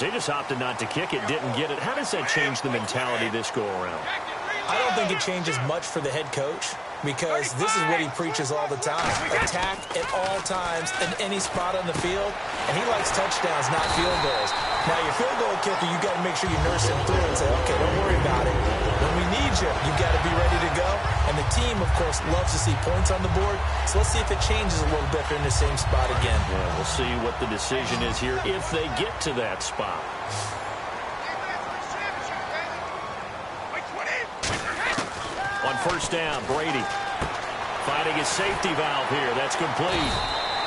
They just opted not to kick it, didn't get it. How does that change the mentality this go-around? I don't think it changes much for the head coach, because this is what he preaches all the time. Attack at all times in any spot on the field, and he likes touchdowns, not field goals. Now, your field goal kicker, you got to make sure you nurse him through and say, okay, don't worry about it. When we need you, you got to be ready to go. And the team, of course, loves to see points on the board. So let's see if it changes a little bit if they're in the same spot again. Yeah, we'll see what the decision is here if they get to that spot. On first down, Brady finding his safety valve here. That's complete.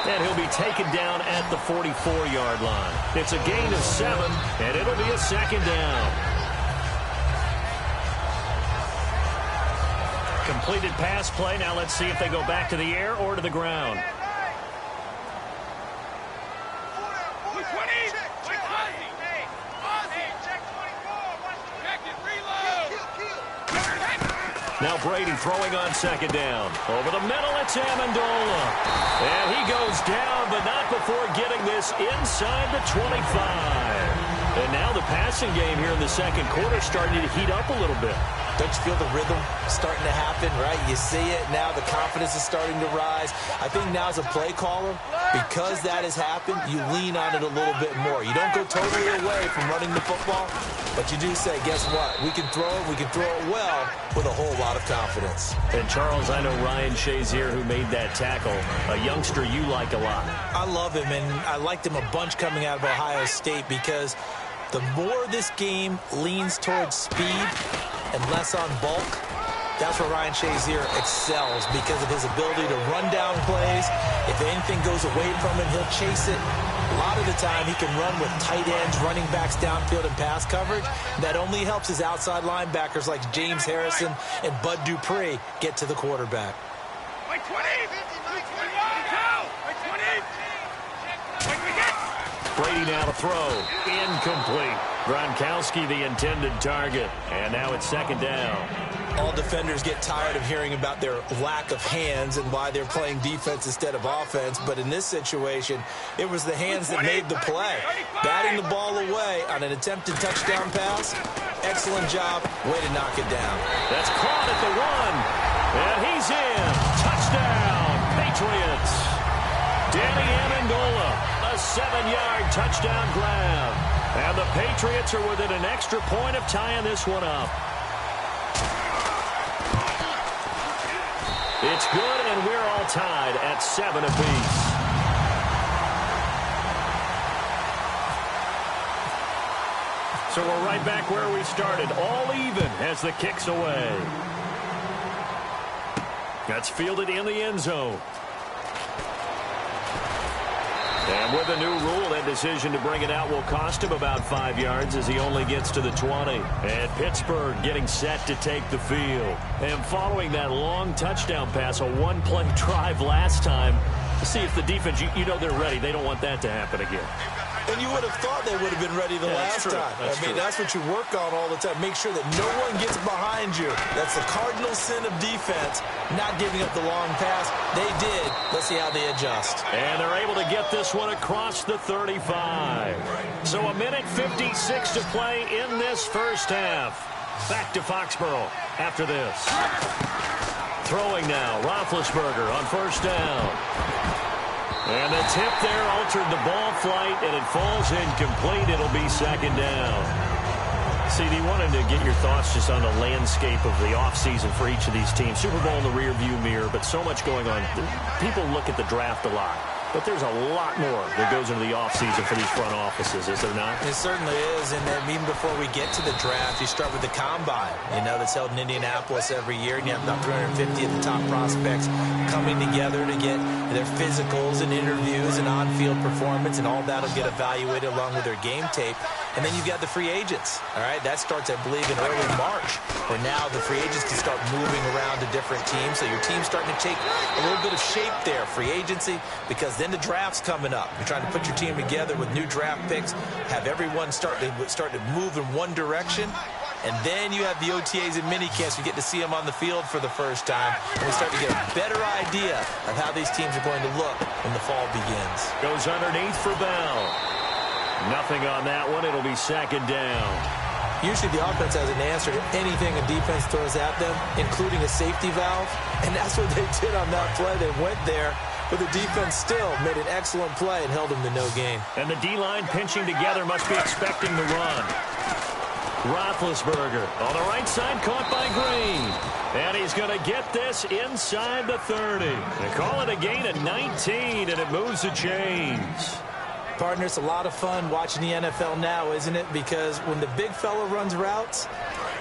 And he'll be taken down at the 44-yard line. It's a gain of 7, and it'll be a second down. Completed pass play. Now let's see if they go back to the air or to the ground. Now Brady throwing on second down. Over the middle, it's Amendola. And he goes down, but not before getting this inside the 25. And now the passing game here in the second quarter starting to heat up a little bit. Don't you feel the rhythm starting to happen, right? You see it now. The confidence is starting to rise. I think now as a play caller, because that has happened, you lean on it a little bit more. You don't go totally away from running the football, but you do say, guess what? We can throw it. We can throw it well with a whole lot of confidence. And, Charles, I know Ryan Shazier, who made that tackle, a youngster you like a lot. I love him, and I liked him a bunch coming out of Ohio State because the more this game leans towards speed and less on bulk, that's where Ryan Shazier excels because of his ability to run down plays. If anything goes away from him, he'll chase it. A lot of the time, he can run with tight ends, running backs downfield and pass coverage. That only helps his outside linebackers like James Harrison and Bud Dupree get to the quarterback. Brady now to throw. Incomplete. Gronkowski the intended target. And now it's second down. All defenders get tired of hearing about their lack of hands and why they're playing defense instead of offense. But in this situation, it was the hands that made the play. Batting the ball away on an attempted touchdown pass. Excellent job. Way to knock it down. That's caught at the 1. And he's in. Touchdown, Patriots. Danny Amendola. A 7-yard touchdown grab. And the Patriots are within an extra point of tying this one up. It's good, and we're all tied at 7 apiece. So we're right back where we started, all even as the kick's away. That's fielded in the end zone. And with a new rule, that decision to bring it out will cost him about 5 yards as he only gets to the 20. And Pittsburgh getting set to take the field. And following that long touchdown pass, a one-play drive last time, to see if the defense, you know they're ready. They don't want that to happen again. And you would have thought they would have been ready the last time. That's what you work on all the time. Make sure that no one gets behind you. That's the cardinal sin of defense, not giving up the long pass. They did. Let's see how they adjust. And they're able to get this one across the 35. So a minute 56 to play in this first half. Back to Foxborough after this. Throwing now, Roethlisberger on first down. And the tip there altered the ball flight, and it falls incomplete. It'll be second down. CD, wanted to get your thoughts just on the landscape of the offseason for each of these teams. Super Bowl in the rearview mirror, but so much going on. People look at the draft a lot, but there's a lot more that goes into the offseason for these front offices, is there not? It certainly is, and then even before we get to the draft, you start with the combine, that's held in Indianapolis every year, and you have about 350 of the top prospects coming together to get their physicals and interviews and on-field performance, and all that will get evaluated along with their game tape. And then you've got the free agents, all right? That starts, I believe, in early March, where now the free agents can start moving around to different teams, so your team's starting to take a little bit of shape there, free agency, because then the draft's coming up. You're trying to put your team together with new draft picks, have everyone start to move in one direction, and then you have the OTAs and minicamps. You get to see them on the field for the first time, and we start to get a better idea of how these teams are going to look when the fall begins. Goes underneath for Bell. Nothing on that one. It'll be second down. Usually the offense has an answer to anything a defense throws at them, including a safety valve. And that's what they did on that play. They went there, but the defense still made an excellent play and held them to no gain. And the D-line pinching together must be expecting the run. Roethlisberger on the right side, caught by Green. And he's going to get this inside the 30. They call it a gain of 19, and it moves the chains. Partner, it's a lot of fun watching the NFL now, isn't it? Because when the big fella runs routes,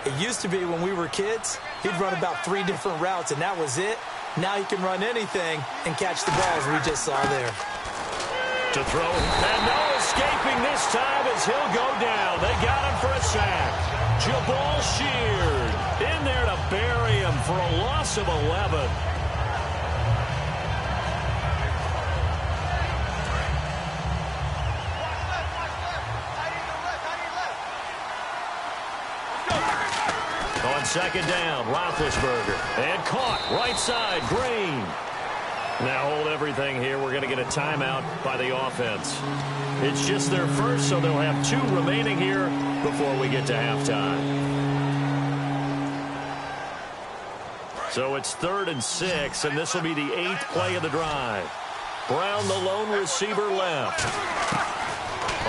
it used to be when we were kids, he'd run about 3 different routes, and that was it. Now he can run anything and catch the balls we just saw there. To throw, and no escaping this time as he'll go down. They got him for a sack. Jabal Sheard in there to bury him for a loss of 11. On second down, Roethlisberger. And caught, right side, Green. Now hold everything here. We're going to get a timeout by the offense. It's just their first, so they'll have 2 remaining here before we get to halftime. So it's 3rd and 6, and this will be the 8th play of the drive. Brown, the lone receiver, left.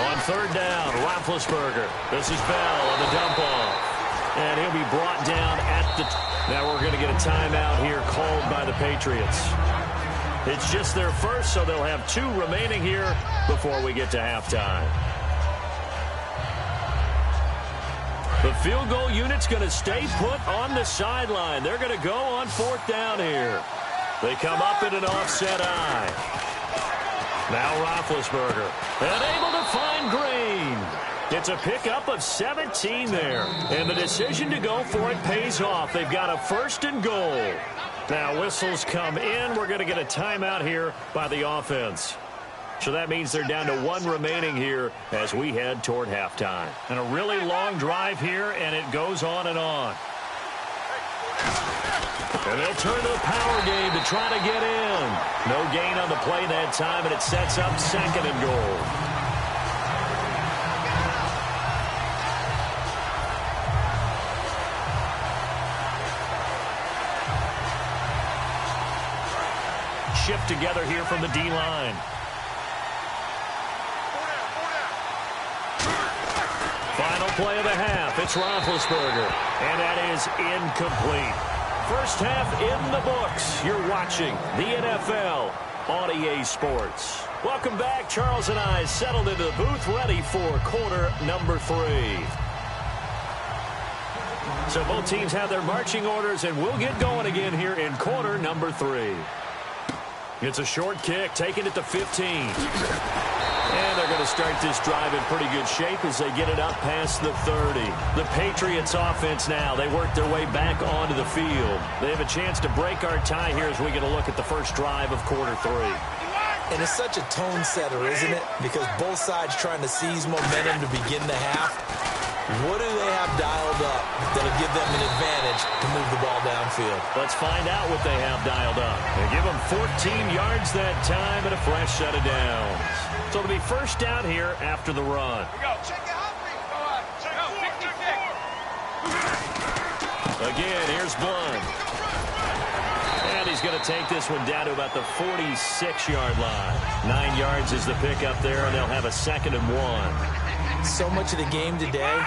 On 3rd down, Roethlisberger. This is Bell on the dump off. And he'll be brought down at the... Now we're going to get a timeout here called by the Patriots. It's just their first, so they'll have 2 remaining here before we get to halftime. The field goal unit's going to stay put on the sideline. They're going to go on 4th down here. They come up in an offset eye. Now Roethlisberger. And able to find Green. It's a pickup of 17 there. And the decision to go for it pays off. They've got a 1st and goal. Now whistles come in. We're going to get a timeout here by the offense. So that means they're down to 1 remaining here as we head toward halftime. And a really long drive here, and it goes on and on. And they'll turn to the power game to try to get in. No gain on the play that time, and it sets up 2nd and goal. Shift together here from the D-line. Final play of the half. It's Roethlisberger. And that is incomplete. First half in the books. You're watching the NFL on EA Sports. Welcome back. Charles and I settled into the booth ready for quarter number 3. So both teams have their marching orders, and we'll get going again here in quarter number 3. It's a short kick, taking it to 15. And they're going to start this drive in pretty good shape as they get it up past the 30. The Patriots offense now, they work their way back onto the field. They have a chance to break our tie here as we get a look at the first drive of quarter 3. And it's such a tone setter, isn't it? Because both sides trying to seize momentum to begin the half. What do they have dialed up that'll give them an advantage to move the ball downfield? Let's find out what they have dialed up. They give them 14 yards that time and a fresh set of downs. So it'll be first down here after the run. Again, here's Blunt. And he's going to take this one down to about the 46-yard line. 9 yards is the pickup there, and they'll have a 2nd and 1. So much of the game today,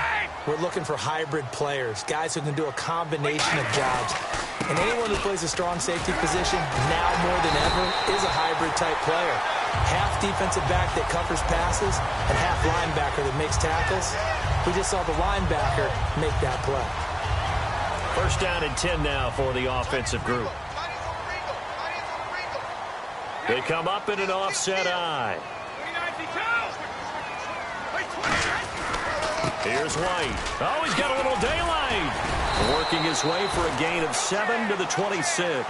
we're looking for hybrid players, guys who can do a combination of jobs. And anyone who plays a strong safety position, now more than ever, is a hybrid-type player. Half defensive back that covers passes and half linebacker that makes tackles. We just saw the linebacker make that play. First down and 10 now for the offensive group. They come up in an offset eye. Here's White. Oh, he's got a little daylight. Working his way for a gain of 7 to the 26.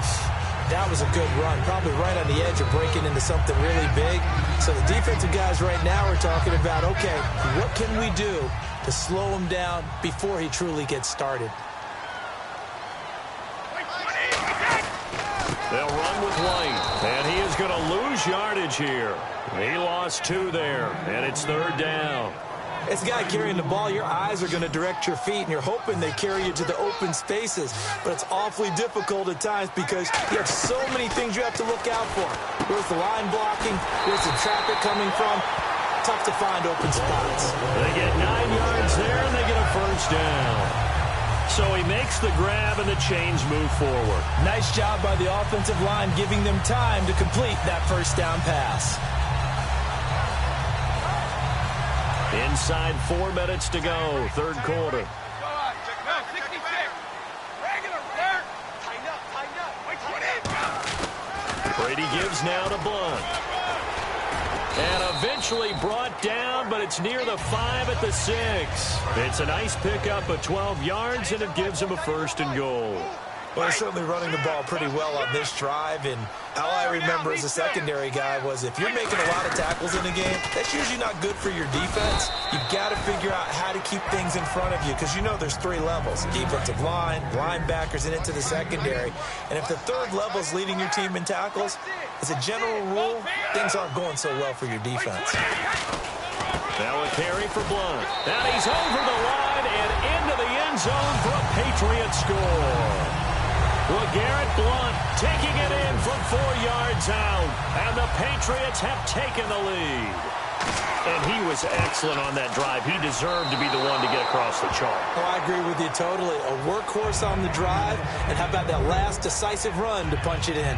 That was a good run, probably right on the edge of breaking into something really big. So the defensive guys right now are talking about, okay, what can we do to slow him down before he truly gets started? They'll run with White, and he is going to lose yardage here. He lost 2 there, and it's 3rd down. As a guy carrying the ball, your eyes are going to direct your feet, and you're hoping they carry you to the open spaces. But it's awfully difficult at times because you have so many things you have to look out for. Where's the line blocking? Where's the traffic coming from? Tough to find open spots. They get 9 yards there, and they get a 1st down. So he makes the grab, and the chains move forward. Nice job by the offensive line giving them time to complete that 1st down pass. Inside 4 minutes to go, 3rd quarter. Brady gives now to Blunt. And eventually brought down, but it's near the 5 at the 6. It's a nice pickup of 12 yards, and it gives him a 1st and goal. Well, they're certainly running the ball pretty well on this drive, and all I remember as a secondary guy was if you're making a lot of tackles in the game, that's usually not good for your defense. You've got to figure out how to keep things in front of you because you know there's 3 levels, defensive line, linebackers, and into the secondary. And if the 3rd level is leading your team in tackles, as a general rule, things aren't going so well for your defense. Now a carry for Blunt. And he's over the line and into the end zone for a Patriot score. LeGarrette Blunt taking it in from 4 yards out. And the Patriots have taken the lead. And he was excellent on that drive. He deserved to be the one to get across the chalk. Oh, I agree with you totally. A workhorse on the drive. And how about that last decisive run to punch it in?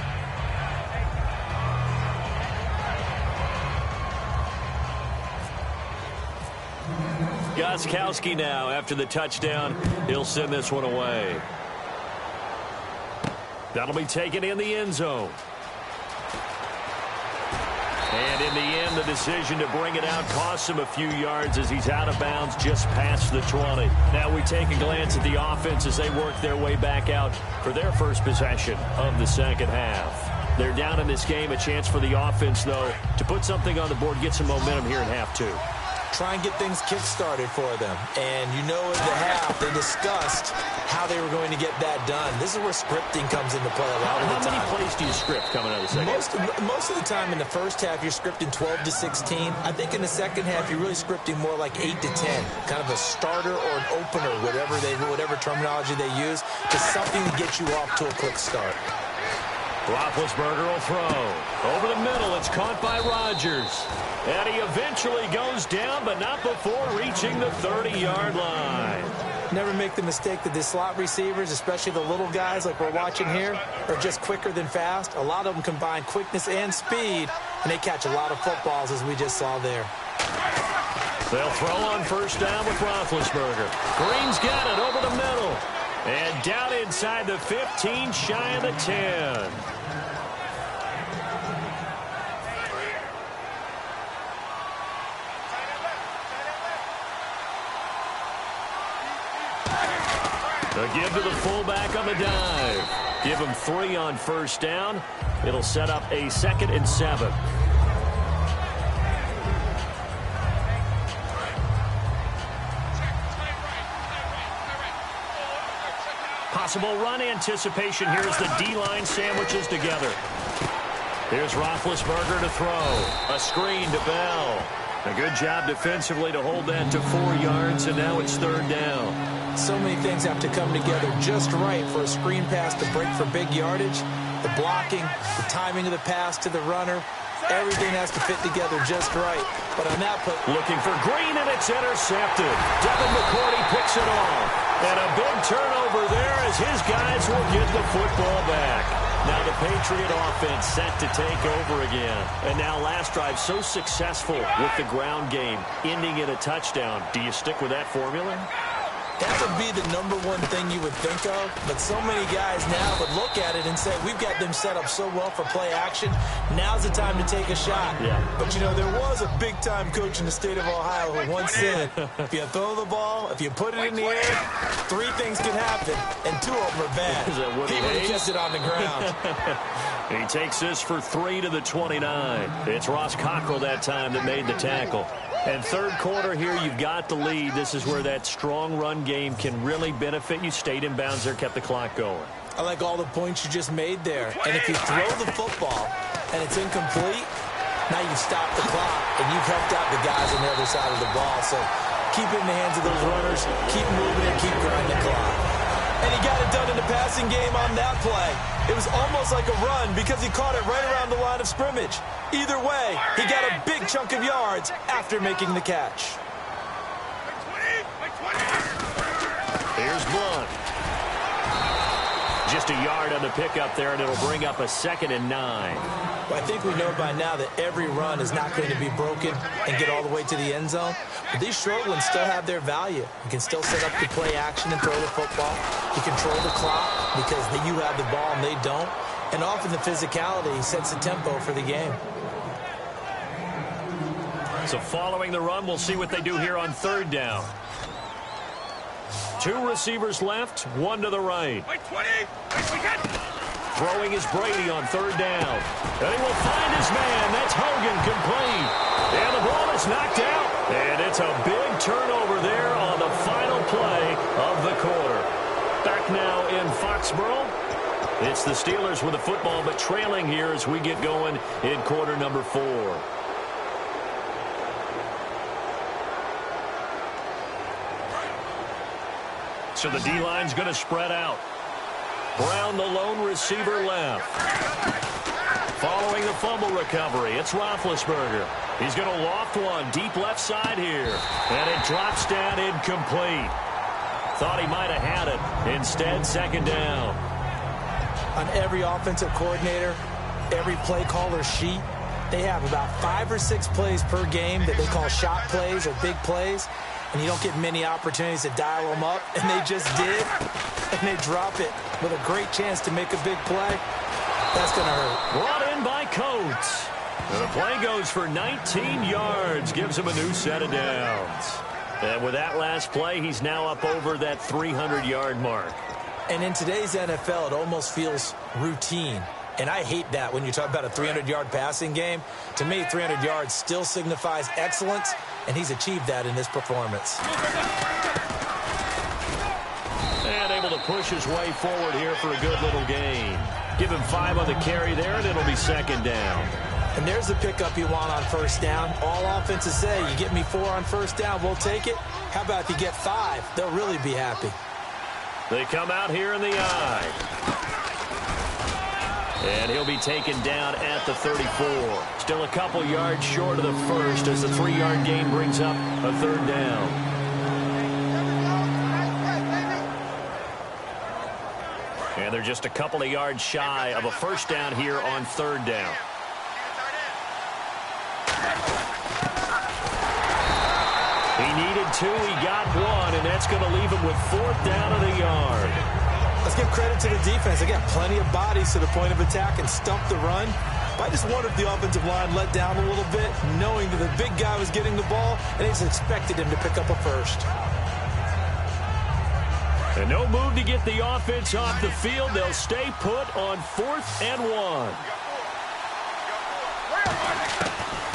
Gostkowski now after the touchdown. He'll send this one away. That'll be taken in the end zone. And in the end, the decision to bring it out costs him a few yards as he's out of bounds just past the 20. Now we take a glance at the offense as they work their way back out for their first possession of the 2nd half. They're down in this game. A chance for the offense, though, to put something on the board, get some momentum here in half 2. Try and get things kick-started for them. And you know in the half, they discussed how they were going to get that done. This is where scripting comes into play a lot of the time. How many plays do you script coming out of the second? Most of the time in the first half, you're scripting 12 to 16. I think in the second half, you're really scripting more like 8 to 10. Kind of a starter or an opener, whatever terminology they use, just something to get you off to a quick start. Roethlisberger will throw. Over the middle, it's caught by Rodgers. And he eventually goes down, but not before reaching the 30-yard line. Never make the mistake that the slot receivers, especially the little guys like we're watching here, are just quicker than fast. A lot of them combine quickness and speed, and they catch a lot of footballs, as we just saw there. They'll throw on 1st down with Roethlisberger. Green's got it over the middle. And down inside the 15, shy of the 10. A give to the fullback on the dive. Give him 3 on 1st down. It'll set up a 2nd and 7. Possible run anticipation here as the D-line sandwiches together. Here's Roethlisberger to throw. A screen to Bell. A good job defensively to hold that to 4 yards, and now it's 3rd down. So many things have to come together just right for a screen pass to break for big yardage. The blocking, the timing of the pass to the runner, everything has to fit together just right. But on that play, looking for Green, and it's intercepted. Devin McCourty picks it off. And a big turnover there as his guys will get the football back. Now the Patriot offense set to take over again. And now last drive so successful with the ground game, ending in a touchdown. Do you stick with that formula? That would be the #1 thing you would think of, but so many guys now would look at it and say, we've got them set up so well for play action, now's the time to take a shot. Yeah. But, you know, there was a big-time coach in the state of Ohio who once said, if you throw the ball, if you put it in the air, 3 things can happen, and 2 of them are bad. He would have kept it on the ground. He takes this for 3 to the 29. It's Ross Cockrell that time that made the tackle. And 3rd quarter here, you've got the lead. This is where that strong run game can really benefit you. Stayed in bounds there, kept the clock going. I like all the points you just made there. And if you throw the football and it's incomplete, now you've stopped the clock and you've helped out the guys on the other side of the ball. So keep it in the hands of those runners, keep moving it, keep grinding the clock. And he got it done in the passing game on that play. It was almost like a run because he caught it right around the line of scrimmage. Either way, he got a big chunk of yards after making the catch. Here's Blunt. Just a yard on the pickup there, and it'll bring up a 2nd and 9. Well, I think we know by now that every run is not going to be broken and get all the way to the end zone. But these short ones still have their value. You can still set up the play action and throw the football. You control the clock because you have the ball and they don't. And often the physicality sets the tempo for the game. So following the run, we'll see what they do here on 3rd down. 2 receivers left, 1 to the right. Throwing is Brady on 3rd down. And he will find his man. That's Hogan, complete. And the ball is knocked out. And it's a big turnover there on the final play of the quarter. Back now in Foxborough. It's the Steelers with the football, but trailing here as we get going in quarter number 4. So the D-line's going to spread out. Brown, the lone receiver, left. Following the fumble recovery, it's Roethlisberger. He's going to loft one deep left side here. And it drops down incomplete. Thought he might have had it. Instead, 2nd down. On every offensive coordinator, every play caller sheet, they have about 5 or 6 plays per game that they call shot plays or big plays. And you don't get many opportunities to dial them up, and they just did, and they drop it with a great chance to make a big play. That's going to hurt. Brought in by Coates. And the play goes for 19 yards, gives him a new set of downs. And with that last play, he's now up over that 300-yard mark. And in today's NFL, it almost feels routine. And I hate that when you talk about a 300-yard passing game. To me, 300 yards still signifies excellence, and he's achieved that in this performance. And able to push his way forward here for a good little gain. Give him 5 on the carry there, and it'll be 2nd down. And there's the pickup you want on 1st down. All offenses say, you get me 4 on 1st down, we'll take it. How about if you get 5? They'll really be happy. They come out here in the I. And he'll be taken down at the 34. Still a couple yards short of the first as the 3-yard gain brings up a 3rd down. And they're just a couple of yards shy of a 1st down here on 3rd down. He needed 2, he got 1, and that's going to leave him with 4th down of the yard. Let's give credit to the defense. They got plenty of bodies to the point of attack and stump the run. But I just wondered if the offensive line let down a little bit, knowing that the big guy was getting the ball, and they just expected him to pick up a 1st. And no move to get the offense off the field. They'll stay put on 4th and 1.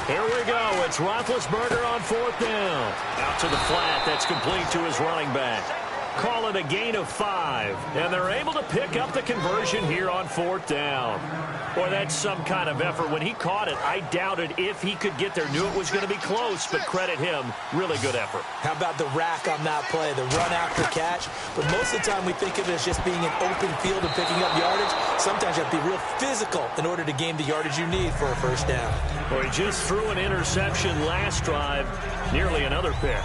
Here we go. It's Roethlisberger on 4th down. Out to the flat. That's complete to his running back. Call it a gain of 5. And they're able to pick up the conversion here on 4th down. Boy, that's some kind of effort. When he caught it, I doubted if he could get there. Knew it was going to be close, but credit him. Really good effort. How about the rack on that play, the run after catch? But most of the time we think of it as just being an open field and picking up yardage. Sometimes you have to be real physical in order to gain the yardage you need for a 1st down. Well, he just threw an interception last drive. Nearly another pick.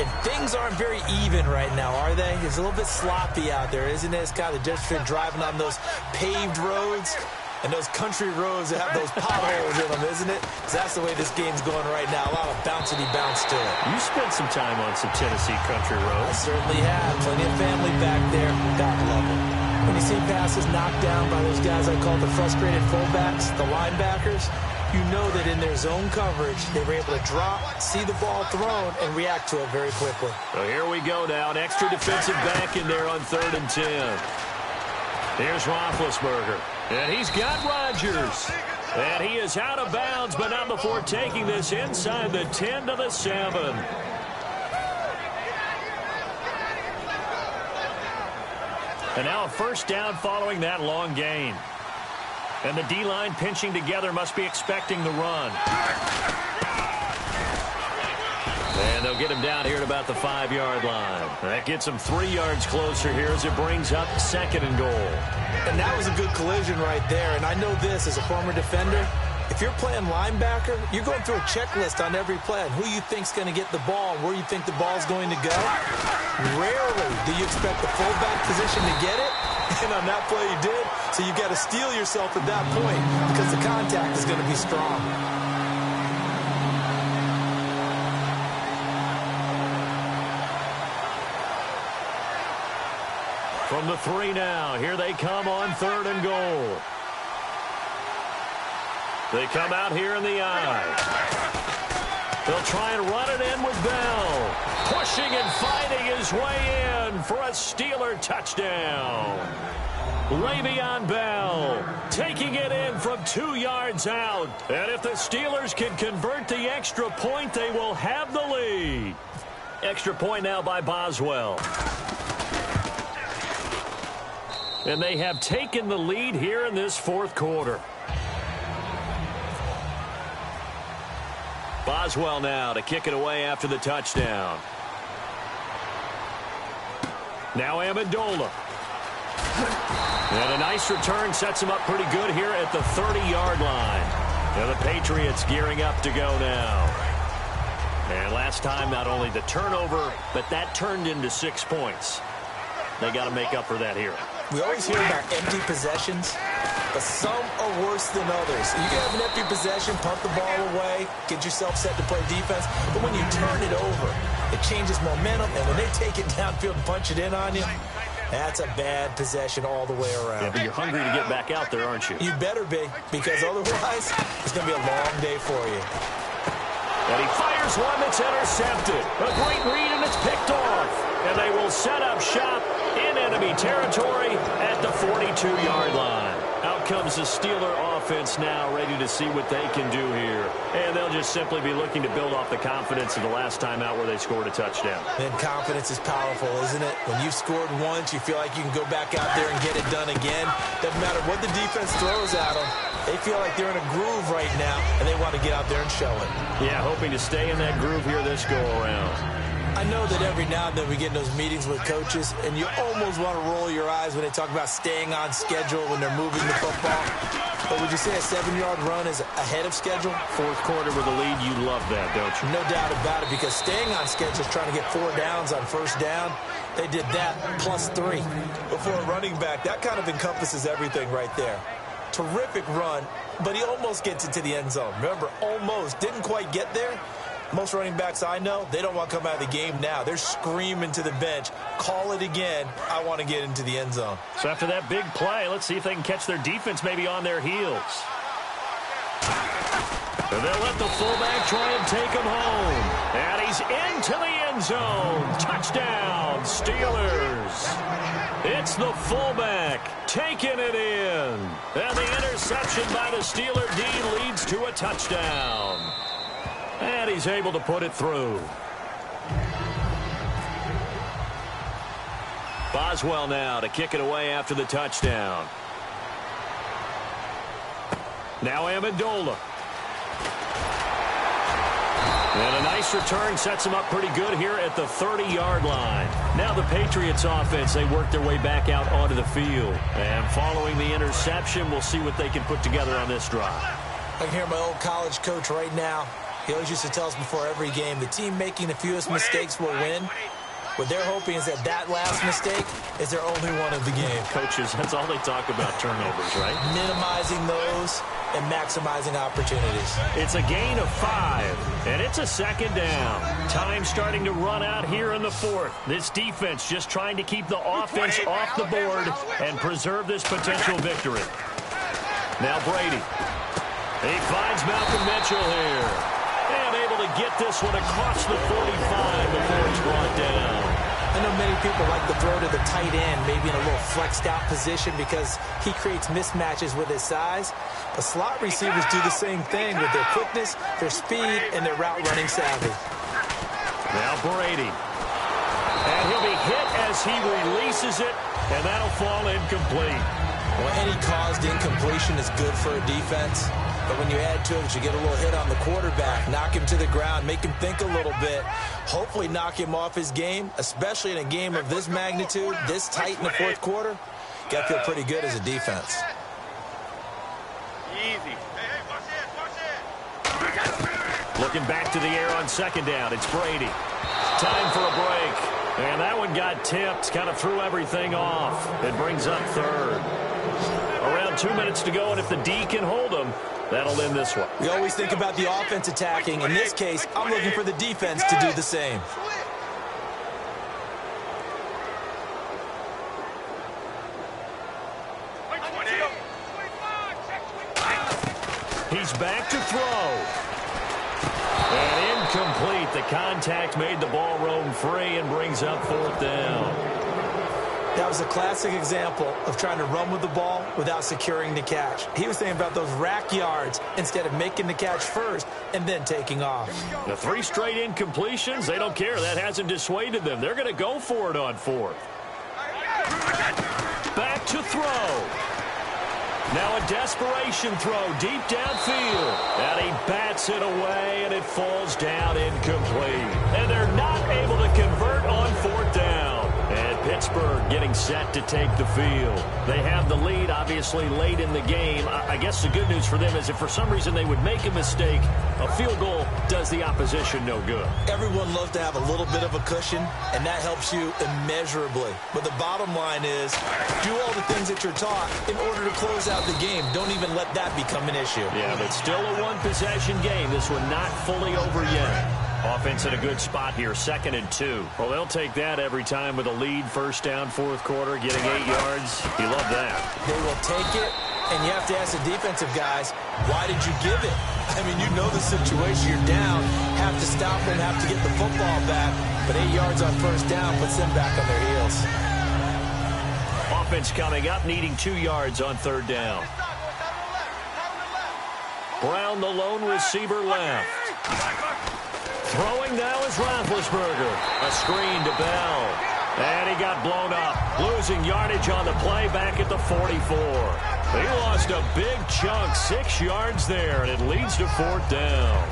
And things aren't very even right now, are they? It's a little bit sloppy out there, isn't it? It's kind of just been driving on those paved roads and those country roads that have those potholes in them, isn't it? 'Cause that's the way this game's going right now. A lot of bouncy bounce to it. You spent some time on some Tennessee country I roads. certainly have. Plenty of family back there. God love them. When you see passes knocked down by those guys I call the frustrated fullbacks, the linebackers, you know that in their zone coverage, they were able to drop, see the ball thrown, and react to it very quickly. So here we go now. An extra defensive back in there on 3rd and 10. Here's Roethlisberger. And he's got Rodgers. And he is out of bounds, but not before taking this inside the 10 to the 7. And now a first down following that long gain. And the D-line pinching together must be expecting the run. And they'll get him down here at about the 5-yard line. That gets him 3 yards closer here as it brings up 2nd and goal. And that was a good collision right there. And I know this as a former defender. If you're playing linebacker, you're going through a checklist on every play on who you think's going to get the ball and where you think the ball's going to go. Rarely do you expect the fullback position to get it. And on that play, you did. So you've got to steel yourself at that point because the contact is going to be strong. From the 3 now, here they come on 3rd and goal. They come out here in the I. They'll try and run it in with Bell. Pushing and fighting his way in for a Steeler touchdown. Le'Veon Bell taking it in from 2 yards out. And if the Steelers can convert the extra point, they will have the lead. Extra point now by Boswell. And they have taken the lead here in this 4th quarter. Boswell now to kick it away after the touchdown. Now Amendola. And a nice return sets him up pretty good here at the 30-yard line. And the Patriots gearing up to go now. And last time, not only the turnover, but that turned into 6 points. They got to make up for that here. We always hear about empty possessions, but some are worse than others. You can have an empty possession, punt the ball away, get yourself set to play defense, but when you turn it over, it changes momentum, and when they take it downfield and punch it in on you, that's a bad possession all the way around. Yeah, but you're hungry to get back out there, aren't you? You better be, because otherwise, it's going to be a long day for you. And he fires one that's intercepted. A great read, and it's picked off. And they will set up shop in enemy territory at the 42-yard line. Out comes the Steeler offense now, ready to see what they can do here. And they'll just simply be looking to build off the confidence of the last time out where they scored a touchdown. And confidence is powerful, isn't it? When you've scored once, you feel like you can go back out there and get it done again. Doesn't matter what the defense throws at them. They feel like they're in a groove right now, and they want to get out there and show it. Yeah, hoping to stay in that groove here this go-around. I know that every now and then we get in those meetings with coaches, and you almost want to roll your eyes when they talk about staying on schedule when they're moving the football. But would you say a 7-yard run is ahead of schedule? 4th quarter with a lead, you love that, don't you? No doubt about it, because staying on schedule is trying to get 4 downs on first down. They did that plus 3. Before a running back, that kind of encompasses everything right there. Terrific run, but he almost gets into the end zone. Remember, almost. Didn't quite get there. Most running backs I know, they don't want to come out of the game now. They're screaming to the bench, call it again. I want to get into the end zone. So after that big play, let's see if they can catch their defense maybe on their heels. And they'll let the fullback try and take him home. And he's into the end zone. Touchdown, Steelers. It's the fullback taking it in. And the interception by the Steeler D leads to a touchdown. And he's able to put it through. Boswell now to kick it away after the touchdown. Now Amendola. And a nice return sets him up pretty good here at the 30-yard line. Now the Patriots offense, they work their way back out onto the field. And following the interception, we'll see what they can put together on this drive. I can hear my old college coach right now. He always used to tell us before every game, the team making the fewest mistakes will win. What they're hoping is that last mistake is their only one of the game. Coaches, that's all they talk about, turnovers, right? Minimizing those and maximizing opportunities. It's a gain of 5, and it's a 2nd down. Time starting to run out here in the 4th. This defense just trying to keep the offense off the board and preserve this potential victory. Now Brady. He finds Malcolm Mitchell here. And able to get this one across the 45 before he's brought down. I know many people like to throw to the tight end, maybe in a little flexed out position because he creates mismatches with his size. But slot receivers do the same thing with their quickness, their speed, and their route running savvy. Now Brady. And he'll be hit as as he releases it, and that'll fall incomplete. Well, any caused incompletion is good for a defense. But when you add to it, you get a little hit on the quarterback, knock him to the ground, make him think a little bit, hopefully knock him off his game, especially in a game of this magnitude, this tight in the fourth quarter. Got to feel pretty good as a defense. Easy. Looking back to the air on second down, it's Brady. Time for a break. And that one got tipped, kind of threw everything off. It brings up third. Around 2 minutes to go, and if the D can hold them, that'll end this one. We always think about the offense attacking. In this case, I'm looking for the defense to do the same. He's back to throw. And incomplete. The contact made the ball roam free and brings up fourth down. That was a classic example of trying to run with the ball without securing the catch. He was thinking about those rack yards instead of making the catch first and then taking off. The 3 straight incompletions, they don't care. That hasn't dissuaded them. They're going to go for it on fourth. Back to throw. Now a desperation throw deep downfield. And he bats it away, and it falls down incomplete. And they're not able to convert on fourth down. And Pittsburgh getting set to take the field. They have the lead, obviously, late in the game. I guess the good news for them is if for some reason they would make a mistake, a field goal does the opposition no good. Everyone loves to have a little bit of a cushion, and that helps you immeasurably. But the bottom line is, do all the things that you're taught in order to close out the game. Don't even let that become an issue. Yeah, but still a one-possession game. This one not fully over yet. Offense in a good spot here, 2nd and 2. Well, they'll take that every time with a lead, first down, fourth quarter, getting 8 yards. You love that. They will take it, and you have to ask the defensive guys, why did you give it? I mean, you know the situation. You're down, have to stop them, have to get the football back, but 8 yards on first down puts them back on their heels. Offense coming up, needing 2 yards on third down. Brown, the lone receiver left. Throwing now is Roethlisberger. A screen to Bell. And he got blown up. Losing yardage on the play back at the 44. He lost a big chunk, 6 yards there, and it leads to fourth down.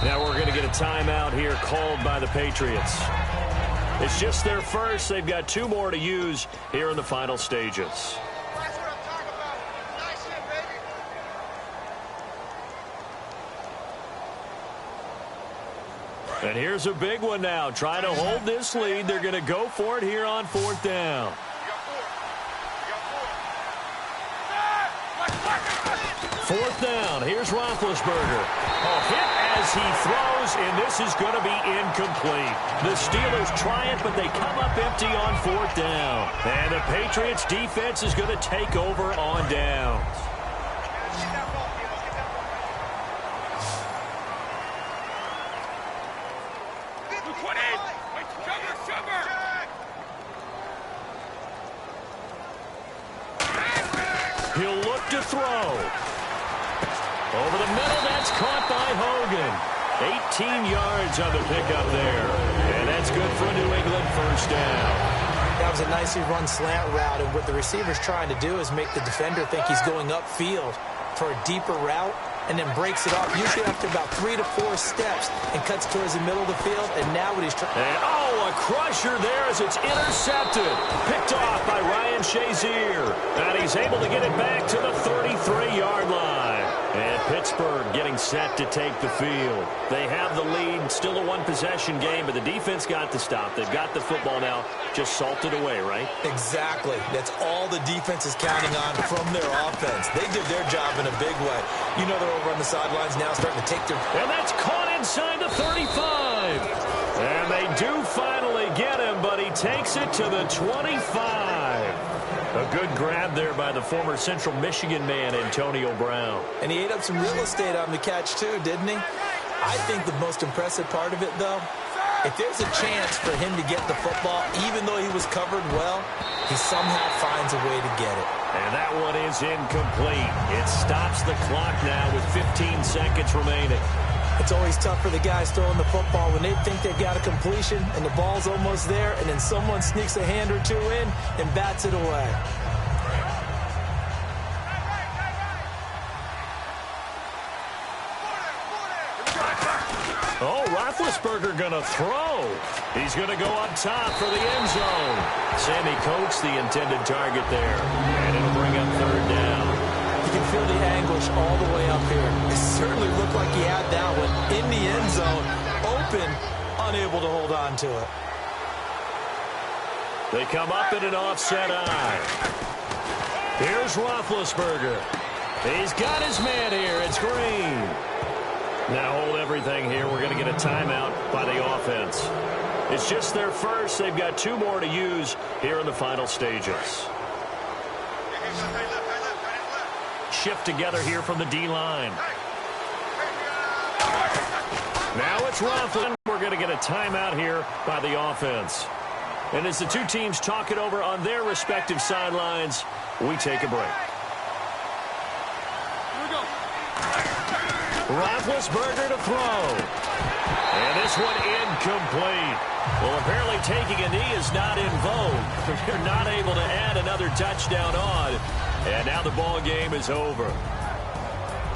Now we're going to get a timeout here called by the Patriots. It's just their first. They've got 2 more to use here in the final stages. And here's a big one now. Trying to hold this lead. They're going to go for it here on fourth down. Fourth down. Here's Roethlisberger. A hit as he throws, and this is going to be incomplete. The Steelers try it, but they come up empty on fourth down. And the Patriots defense is going to take over on downs. He'll look to throw. Over the middle, that's caught by Hogan. 18 yards on the pickup there. And that's good for a New England first down. That was a nicely run slant route, and what the receiver's trying to do is make the defender think he's going upfield for a deeper route, and then breaks it off, usually after about 3 to 4 steps, and cuts towards the middle of the field, and now what he's trying... a crusher there as it's intercepted. Picked off by Ryan Shazier. And he's able to get it back to the 33-yard line. And Pittsburgh getting set to take the field. They have the lead, still a one-possession game, but the defense got to stop. They've got the football now, just salted away, right? Exactly. That's all the defense is counting on from their offense. They did their job in a big way. You know they're over on the sidelines now starting to take their... And that's caught inside the 35. And they do finally get him, but he takes it to the 25. A good grab there by the former Central Michigan man, Antonio Brown. And he ate up some real estate on the catch, too, didn't he? I think the most impressive part of it, though, if there's a chance for him to get the football, even though he was covered well, he somehow finds a way to get it. And that one is incomplete. It stops the clock now with 15 seconds remaining. It's always tough for the guys throwing the football when they think they've got a completion and the ball's almost there, and then someone sneaks a hand or two in and bats it away. Oh, Roethlisberger going to throw. He's going to go up top for the end zone. Sammy Coates, the intended target there. And it'll bring up third down. You can feel the anguish all the way up here. It certainly looked like he had that one in the end zone, open, unable to hold on to it. They come up in an offset eye. Here's Roethlisberger. He's got his man here. It's Green. Now hold everything here. We're going to get a timeout by the offense. It's just their first. They've got 2 more to use here in the final stages. Shift together here from the D-line. Now it's Roethlisberger. We're going to get a timeout here by the offense. And as the 2 teams talk it over on their respective sidelines, we take a break. Roethlisberger to throw. And this one incomplete. Well, apparently taking a knee is not in vogue. They're not able to add another touchdown on. And now the ball game is over.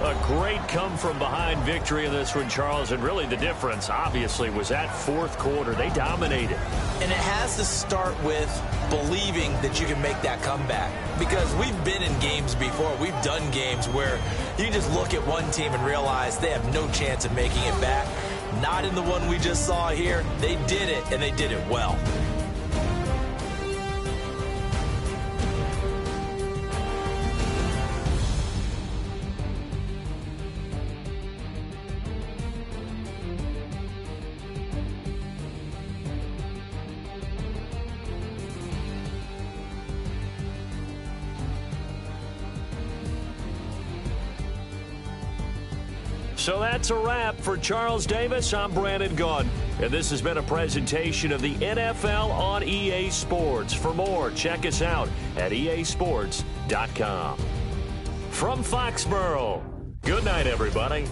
A great come-from-behind victory in this one, Charles. And really the difference, obviously, was that fourth quarter. They dominated. And it has to start with believing that you can make that comeback. Because we've been in games before. We've done games where you just look at one team and realize they have no chance of making it back. Not in the one we just saw here. They did it, and they did it well. So that's a wrap. For Charles Davis, I'm Brandon Gaudin. And this has been a presentation of the NFL on EA Sports. For more, check us out at easports.com. From Foxborough, good night, everybody.